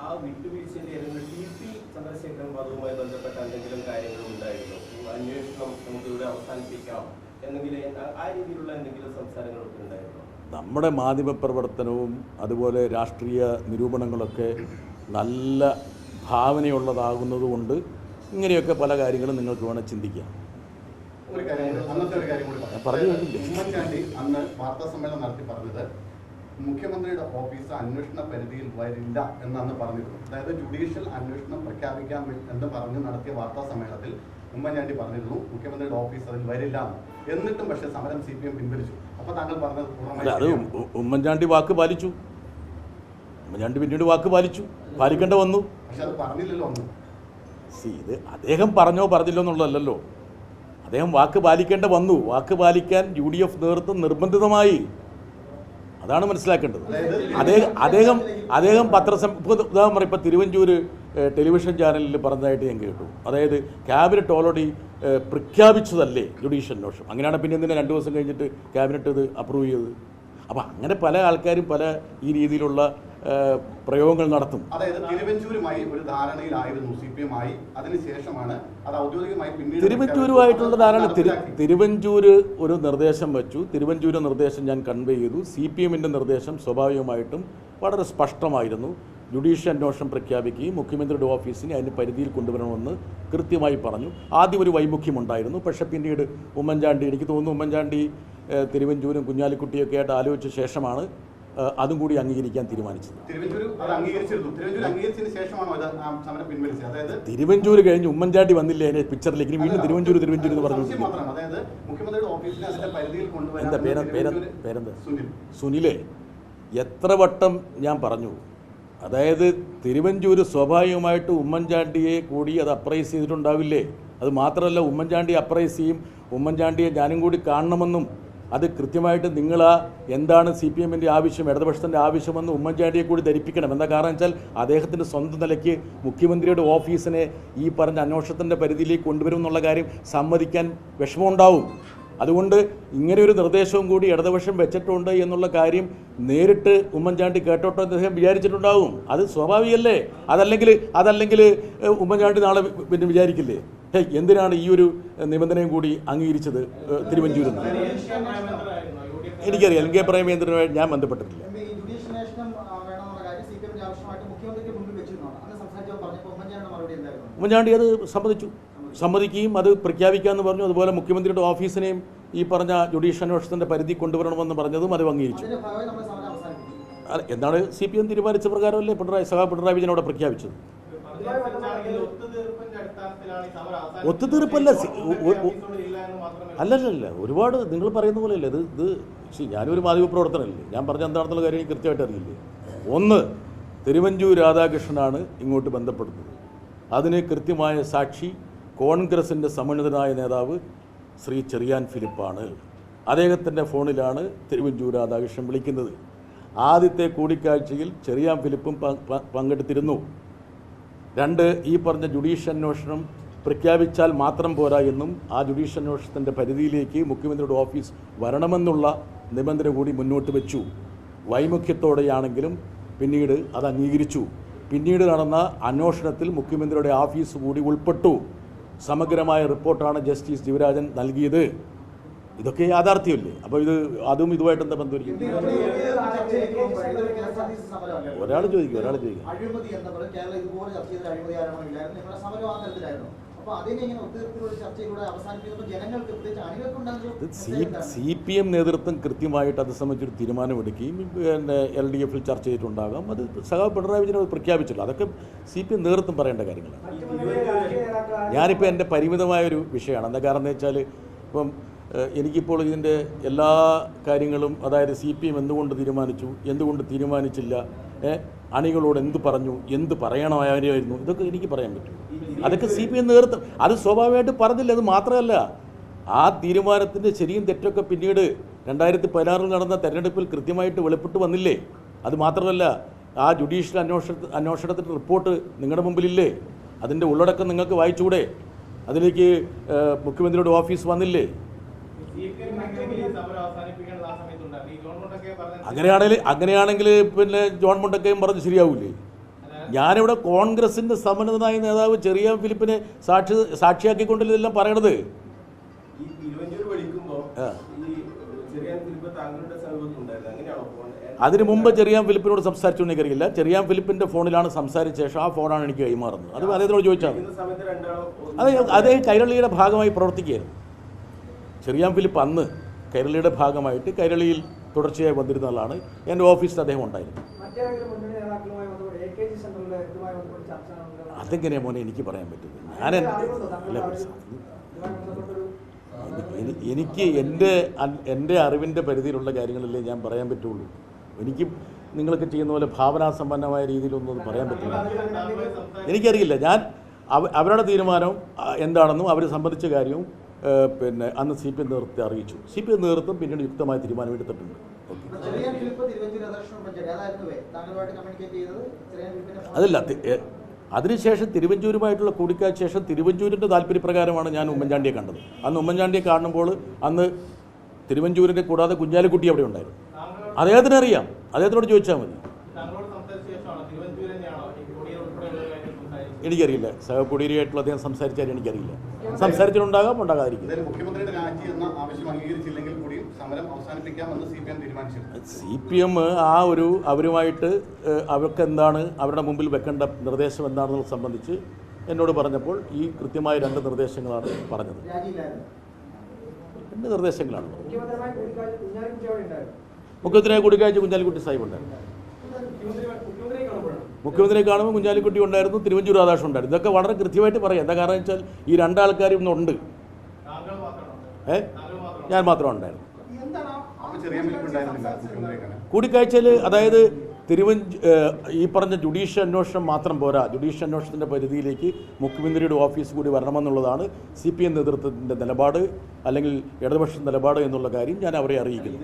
ആ വിട്ടുവീഴ്ചയുടെ അല്ലെങ്കിൽ TP ചന്ദ്രശേഖരൻ വധവുമായി ബന്ധപ്പെട്ട എന്തെങ്കിലും കാര്യങ്ങൾ ഉണ്ടായിരുന്നു? അന്വേഷണം നമുക്ക് ഇവിടെ അവസാനിപ്പിക്കാം എന്നെങ്കിലും ആ രീതിയിലുള്ള എന്തെങ്കിലും സംസാരങ്ങളൊക്കെ ഉണ്ടായിരുന്നു? നമ്മുടെ മാധ്യമപ്രവർത്തനവും അതുപോലെ രാഷ്ട്രീയ നിരൂപണങ്ങളൊക്കെ നല്ല ഭാവനയുള്ളതാകുന്നതുകൊണ്ട് ഇങ്ങനെയൊക്കെ പല കാര്യങ്ങളും നിങ്ങൾക്ക് വേണം ചിന്തിക്കാം. ഉമ്മൻചാണ്ടി അന്ന് വാർത്താ സമ്മേളനം നടത്തി പറഞ്ഞത് മുഖ്യമന്ത്രിയുടെ ഓഫീസ് അന്വേഷണ പരിധിയിൽ വരില്ല എന്നാണ് പറഞ്ഞിരുന്നത്. അതായത് ജുഡീഷ്യൽ അന്വേഷണം പ്രഖ്യാപിക്കാം എന്ന് പറഞ്ഞ് നടത്തിയ വാർത്താ സമ്മേളനത്തിൽ ഉമ്മൻചാണ്ടി പറഞ്ഞിരുന്നു മുഖ്യമന്ത്രിയുടെ ഓഫീസ് അതിൽ വരില്ല എന്ന്. എന്നിട്ടും പക്ഷേ സമരം CPM പിൻവലിച്ചു. അപ്പോൾ താങ്കൾ പറഞ്ഞത് അത് ഉമ്മൻചാണ്ടി വാക്ക് പാലിച്ചു. ഉമ്മൻചാണ്ടി പിന്നീട് വാക്ക് പാലിക്കേണ്ട വന്നു. പക്ഷെ അത് പറഞ്ഞില്ലല്ലോ ഒന്നും. ഇത് അദ്ദേഹം പറഞ്ഞോ പറഞ്ഞില്ലോ എന്നുള്ളതല്ലോ. അദ്ദേഹം വാക്ക് പാലിക്കേണ്ട വന്നു. വാക്ക് പാലിക്കാൻ UDF നേതൃത്വം നിർബന്ധിതമായി. അതാണ് മനസ്സിലാക്കേണ്ടത്. അദ്ദേഹം ഉദാഹരണം ഇപ്പോൾ തിരുവഞ്ചൂർ ടെലിവിഷൻ ചാനലിൽ പറഞ്ഞതായിട്ട് ഞാൻ കേട്ടു. അതായത് ക്യാബിനറ്റ് ഓൾറെഡി പ്രഖ്യാപിച്ചതല്ലേ ജുഡീഷ്യൽ അന്വേഷണം. അങ്ങനെയാണ് പിന്നെ എന്തിനാ 2 ദിവസം കഴിഞ്ഞിട്ട് ക്യാബിനറ്റ് ഇത് അപ്രൂവ് ചെയ്തത്? അപ്പോൾ അങ്ങനെ പല ആൾക്കാരും പല ഈ രീതിയിലുള്ള പ്രയോഗങ്ങൾ നടത്തും. അതായത് തിരുവഞ്ചൂരുമായി ഒരു ധാരണയിലായിരുന്നു CPM ആയി. അതിനുശേഷമാണ് അത് ഔദ്യോഗികമായി പിന്നീട് തിരുവഞ്ചൂരുമായിട്ടുള്ള ധാരണ. തിരുവഞ്ചൂര് ഒരു നിർദ്ദേശം വെച്ചു. തിരുവഞ്ചൂര് നിർദ്ദേശം ഞാൻ കൺവേ ചെയ്തു. CPMൻ്റെ നിർദ്ദേശം സ്വാഭാവികമായിട്ടും വളരെ സ്പഷ്ടമായിരുന്നു. ജുഡീഷ്യൽ അന്വേഷണം പ്രഖ്യാപിക്കുകയും മുഖ്യമന്ത്രിയുടെ ഓഫീസിനെ അതിൻ്റെ പരിധിയിൽ കൊണ്ടുവരണമെന്ന് കൃത്യമായി പറഞ്ഞു. ആദ്യം ഒരു വൈമുഖ്യമുണ്ടായിരുന്നു. പക്ഷേ പിന്നീട് ഉമ്മൻചാണ്ടി, എനിക്ക് തോന്നുന്നു ഉമ്മൻചാണ്ടി തിരുവഞ്ചൂരും കുഞ്ഞാലിക്കുട്ടിയൊക്കെ ആയിട്ട് ആലോചിച്ച ശേഷമാണ് അതും കൂടി അംഗീകരിക്കാൻ തീരുമാനിച്ചത്. തിരുവഞ്ചൂർ കഴിഞ്ഞ് ഉമ്മൻചാണ്ടി വന്നില്ലേ അതിന്റെ പിക്ചറിലേക്ക്? ഇനി വീണ്ടും തിരുവഞ്ചൂർ എന്ന് പറഞ്ഞു. എന്താ പേരെന്താ? സുനിലെ. എത്ര വട്ടം ഞാൻ പറഞ്ഞു. അതായത് തിരുവഞ്ചൂർ സ്വാഭാവികമായിട്ട് ഉമ്മൻചാണ്ടിയെ കൂടി അത് അപ്രൈസ് ചെയ്തിട്ടുണ്ടാവില്ലേ? അത് മാത്രമല്ല, ഉമ്മൻചാണ്ടി അപ്രൈസ് ചെയ്യും. ഉമ്മൻചാണ്ടിയെ ഞാനും കൂടി കാണണമെന്നും അത് കൃത്യമായിട്ട് എന്താണ് CPMൻ്റെ ആവശ്യം, ഇടതുപക്ഷത്തിൻ്റെ ആവശ്യമെന്ന് ഉമ്മൻചാണ്ടിയെ കൂടി ധരിപ്പിക്കണം. എന്താ കാരണം വെച്ചാൽ അദ്ദേഹത്തിൻ്റെ സ്വന്തം നിലയ്ക്ക് മുഖ്യമന്ത്രിയുടെ ഓഫീസിനെ ഈ പറഞ്ഞ അന്വേഷണത്തിൻ്റെ പരിധിയിലേക്ക് കൊണ്ടുവരും എന്നുള്ള കാര്യം സമ്മതിക്കാൻ വിഷമമുണ്ടാവും. അതുകൊണ്ട് ഇങ്ങനെ ഒരു നിർദ്ദേശവും കൂടി ഇടതുപക്ഷം വെച്ചിട്ടുണ്ട് എന്നുള്ള കാര്യം നേരിട്ട് ഉമ്മൻചാണ്ടി കേട്ടോട്ടോ എന്ന് അദ്ദേഹം വിചാരിച്ചിട്ടുണ്ടാവും. അത് സ്വാഭാവികമല്ലേ? അതല്ലെങ്കിൽ ഉമ്മൻചാണ്ടി നാളെ പിന്നെ വിചാരിക്കില്ലേ, എന്തിനാണ് ഈ ഒരു നിബന്ധനയും കൂടി അംഗീകരിച്ചത് തിരുവഞ്ചൂരിൽ നിന്ന്? എനിക്കറിയാം. LK പ്രേമേന്ദ്രനുമായി ഞാൻ ബന്ധപ്പെട്ടിട്ടില്ല. ഉമ്മൻചാണ്ടി അത് സമ്മതിക്കുകയും അത് പ്രഖ്യാപിക്കാമെന്ന് പറഞ്ഞു. അതുപോലെ മുഖ്യമന്ത്രിയുടെ ഓഫീസിനെയും ഈ പറഞ്ഞ ജുഡീഷ്യൽ അന്വേഷണത്തിൻ്റെ പരിധി കൊണ്ടുവരണമെന്ന് പറഞ്ഞതും അത് അംഗീകരിച്ചു. എന്താണ് CPM തീരുമാനിച്ച പ്രകാരമല്ലേ പിണറായി വിജയൻ അവിടെ പ്രഖ്യാപിച്ചത്? ഒത്തുതീർപ്പല്ല. അല്ലല്ല, ഒരുപാട് നിങ്ങൾ പറയുന്ന പോലെയല്ല ഇത്. ഞാനൊരു മാധ്യമപ്രവർത്തനമല്ലേ, ഞാൻ പറഞ്ഞ എന്താണെന്നുള്ള കാര്യം എനിക്ക് കൃത്യമായിട്ട് അറിയില്ലേ. ഒന്ന്, തിരുവഞ്ചൂർ രാധാകൃഷ്ണനാണ് ഇങ്ങോട്ട് ബന്ധപ്പെടുന്നത്. അതിന് കൃത്യമായ സാക്ഷി കോൺഗ്രസിൻ്റെ സമന്വിതനായ നേതാവ് ശ്രീ ചെറിയാൻ ഫിലിപ്പാണ്. അദ്ദേഹത്തിൻ്റെ ഫോണിലാണ് തിരുവഞ്ചൂർ രാധാകൃഷ്ണൻ വിളിക്കുന്നത്. ആദ്യത്തെ കൂടിക്കാഴ്ചയിൽ ചെറിയാൻ ഫിലിപ്പും പങ്കെടുത്തിരുന്നു. 2, ഈ പറഞ്ഞ ജുഡീഷ്യൽ അന്വേഷണം പ്രഖ്യാപിച്ചാൽ മാത്രം പോരാ എന്നും ആ ജുഡീഷ്യൽ അന്വേഷണത്തിൻ്റെ പരിധിയിലേക്ക് മുഖ്യമന്ത്രിയുടെ ഓഫീസ് വരണമെന്നുള്ള നിബന്ധന കൂടി മുന്നോട്ട് വെച്ചു. വൈമുഖ്യത്തോടെയാണെങ്കിലും പിന്നീട് അത് അംഗീകരിച്ചു. പിന്നീട് നടന്ന അന്വേഷണത്തിൽ മുഖ്യമന്ത്രിയുടെ ഓഫീസ് കൂടി ഉൾപ്പെട്ടു. സമഗ്രമായ റിപ്പോർട്ടാണ് ജസ്റ്റിസ് ദിവരാജൻ നൽകിയത്. ഇതൊക്കെ യാഥാർത്ഥ്യമല്ലേ? അപ്പോൾ അതും ഇതുമായിട്ട് എന്താ ബന്ധമില്ല? ഒരാൾ ചോദിക്കും. CPM നേതൃത്വം കൃത്യമായിട്ട് അത് സംബന്ധിച്ചൊരു തീരുമാനമെടുക്കുകയും പിന്നെ LDF-ൽ ചർച്ച ചെയ്തിട്ടുണ്ടാകാം. അത് പിണറായി വിജയൻ പ്രഖ്യാപിച്ചില്ല. അതൊക്കെ CPM നേതൃത്വം പറയേണ്ട കാര്യങ്ങളാണ്. ഞാനിപ്പോൾ എൻ്റെ പരിമിതമായൊരു വിഷയമാണ്. എന്താ കാരണം എന്ന് വെച്ചാൽ ഇപ്പം എനിക്കിപ്പോൾ ഇതിൻ്റെ എല്ലാ കാര്യങ്ങളും, അതായത് CPM എന്തുകൊണ്ട് തീരുമാനിച്ചു, എന്തുകൊണ്ട് തീരുമാനിച്ചില്ല, അണികളോട് എന്ത് പറഞ്ഞു, എന്ത് പറയണമായിരുന്നു, ഇതൊക്കെ എനിക്ക് പറയാൻ പറ്റും. അതൊക്കെ CPM നേതൃത്വം അത് സ്വാഭാവികമായിട്ട് പറഞ്ഞില്ല. അത് മാത്രമല്ല, ആ തീരുമാനത്തിൻ്റെ ശരിയും തെറ്റൊക്കെ പിന്നീട് 2016 നടന്ന തെരഞ്ഞെടുപ്പിൽ കൃത്യമായിട്ട് വെളിപ്പെട്ട് വന്നില്ലേ? അത് മാത്രമല്ല, ആ ജുഡീഷ്യൽ അന്വേഷണത്തിൻ്റെ റിപ്പോർട്ട് നിങ്ങളുടെ മുമ്പിലില്ലേ? അതിൻ്റെ ഉള്ളടക്കം നിങ്ങൾക്ക് വായിച്ചുകൂടെ? അതിലേക്ക് മുഖ്യമന്ത്രിയുടെ ഓഫീസ് വന്നില്ലേ? അങ്ങനെയാണെങ്കിൽ പിന്നെ ജോൺ മുണ്ടക്കയും പറഞ്ഞ് ശരിയാവൂലേ? ഞാനിവിടെ കോൺഗ്രസിൻ്റെ സമന്നതനായ നേതാവ് ചെറിയാൻ ഫിലിപ്പിനെ സാക്ഷിയാക്കിക്കൊണ്ടല്ല ഇതെല്ലാം പറയണത്. ഈ തിരുവഞ്ചൂർ വിളിക്കുമ്പോൾ ഈ ചെറിയാൻ ഫിലിപ്പ് താങ്കളുടെ സമീപത്തുണ്ടായിരുന്നു, അങ്ങനെയാണോ? അതിനു മുമ്പ് ചെറിയാൻ ഫിലിപ്പിനോട് സംസാരിച്ചു എനിക്കറിയില്ല. ചെറിയാൻ ഫിലിപ്പിൻ്റെ ഫോണിലാണ് സംസാരിച്ച ശേഷം ആ ഫോണാണ് എനിക്ക് കൈമാറുന്നത്. അത് അദ്ദേഹത്തോട് ചോദിച്ചാൽ അതേ കൈരളിയുടെ ഭാഗമായി പ്രവർത്തിക്കുകയായിരുന്നു. ചെറിയാൻ ഫിലിപ്പ് അന്ന് കൈരളിയുടെ ഭാഗമായിട്ട് കൈരളിയിൽ തുടർച്ചയായി വന്നിരുന്ന ആളാണ്. എൻ്റെ ഓഫീസിൽ അദ്ദേഹം ഉണ്ടായിരുന്നു. അതെങ്ങനെയാണ് മോനെ എനിക്ക് പറയാൻ പറ്റുന്നത്? ഞാൻ എനിക്ക് എൻ്റെ അറിവിൻ്റെ പരിധിയിലുള്ള കാര്യങ്ങളല്ലേ ഞാൻ പറയാൻ പറ്റുള്ളൂ. എനിക്ക് നിങ്ങളൊക്കെ ചെയ്യുന്ന പോലെ ഭാവനാസമ്പന്നമായ രീതിയിലൊന്നും പറയാൻ പറ്റില്ല. എനിക്കറിയില്ല. ഞാൻ അവരുടെ തീരുമാനം എന്താണെന്നും അവർ സംബന്ധിച്ച കാര്യവും പിന്നെ അന്ന് CPM നേതൃത്വത്തെ അറിയിച്ചു. CPM നേതൃത്വം പിന്നീട് യുക്തമായ തീരുമാനം എടുത്തിട്ടുണ്ട്. അതല്ല, അതിനുശേഷം തിരുവഞ്ചൂരുമായിട്ടുള്ള കൂടിക്കാഴ്ച ശേഷം തിരുവഞ്ചൂരിൻ്റെ താല്പര്യപ്രകാരമാണ് ഞാൻ ഉമ്മൻചാണ്ടിയെ കണ്ടത്. അന്ന് ഉമ്മൻചാണ്ടിയെ കാണുമ്പോൾ അന്ന് തിരുവഞ്ചൂരിൻ്റെ കൂടാതെ കുഞ്ഞാലിക്കുട്ടി അവിടെ ഉണ്ടായിരുന്നു. അദ്ദേഹത്തിന് അറിയാം, അദ്ദേഹത്തിനോട് ചോദിച്ചാൽ മതി. എനിക്കറിയില്ല, സഹകുടീരിയായിട്ടുള്ള അദ്ദേഹം സംസാരിച്ചാലും എനിക്കറിയില്ല. സംസാരിച്ചിട്ടുണ്ടാകാം, ഉണ്ടാകാതിരിക്കും. CPM അവരുമായിട്ട് അവർക്ക് എന്താണ് അവരുടെ മുമ്പിൽ വെക്കേണ്ട നിർദ്ദേശം എന്താണെന്നത് സംബന്ധിച്ച് എന്നോട് പറഞ്ഞപ്പോൾ ഈ കൃത്യമായ 2 നിർദ്ദേശങ്ങളാണ് പറഞ്ഞത്. 2 നിർദ്ദേശങ്ങളാണ്. മുഖ്യമന്ത്രിയെ കൂടിക്കാഴ്ച കുഞ്ഞാലിക്കുട്ടി സാഹിബ് ഉണ്ടായിരുന്നു. മുഖ്യമന്ത്രിയെ കാണുമ്പോൾ കുഞ്ഞാലിക്കുട്ടി ഉണ്ടായിരുന്നു, തിരുവഞ്ചൂർ രാധാകൃഷ്ണൻ ഉണ്ടായിരുന്നു. ഇതൊക്കെ വളരെ കൃത്യമായിട്ട് പറയാം. എന്താ കാരണം വെച്ചാൽ ഈ 2 ആൾക്കാരും ഇന്നുണ്ട്. ഞാൻ മാത്രം ഉണ്ടായിരുന്നു കൂടിക്കാഴ്ചയിൽ. അതായത് ഈ പറഞ്ഞ ജുഡീഷ്യൽ അന്വേഷണം മാത്രം പോരാ, ജുഡീഷ്യൽ അന്വേഷണത്തിൻ്റെ പരിധിയിലേക്ക് മുഖ്യമന്ത്രിയുടെ ഓഫീസ് കൂടി വരണമെന്നുള്ളതാണ് CPM നേതൃത്വത്തിൻ്റെ നിലപാട്, അല്ലെങ്കിൽ ഇടതുപക്ഷ നിലപാട് എന്നുള്ള കാര്യം ഞാൻ അവരെ അറിയിക്കുന്നു.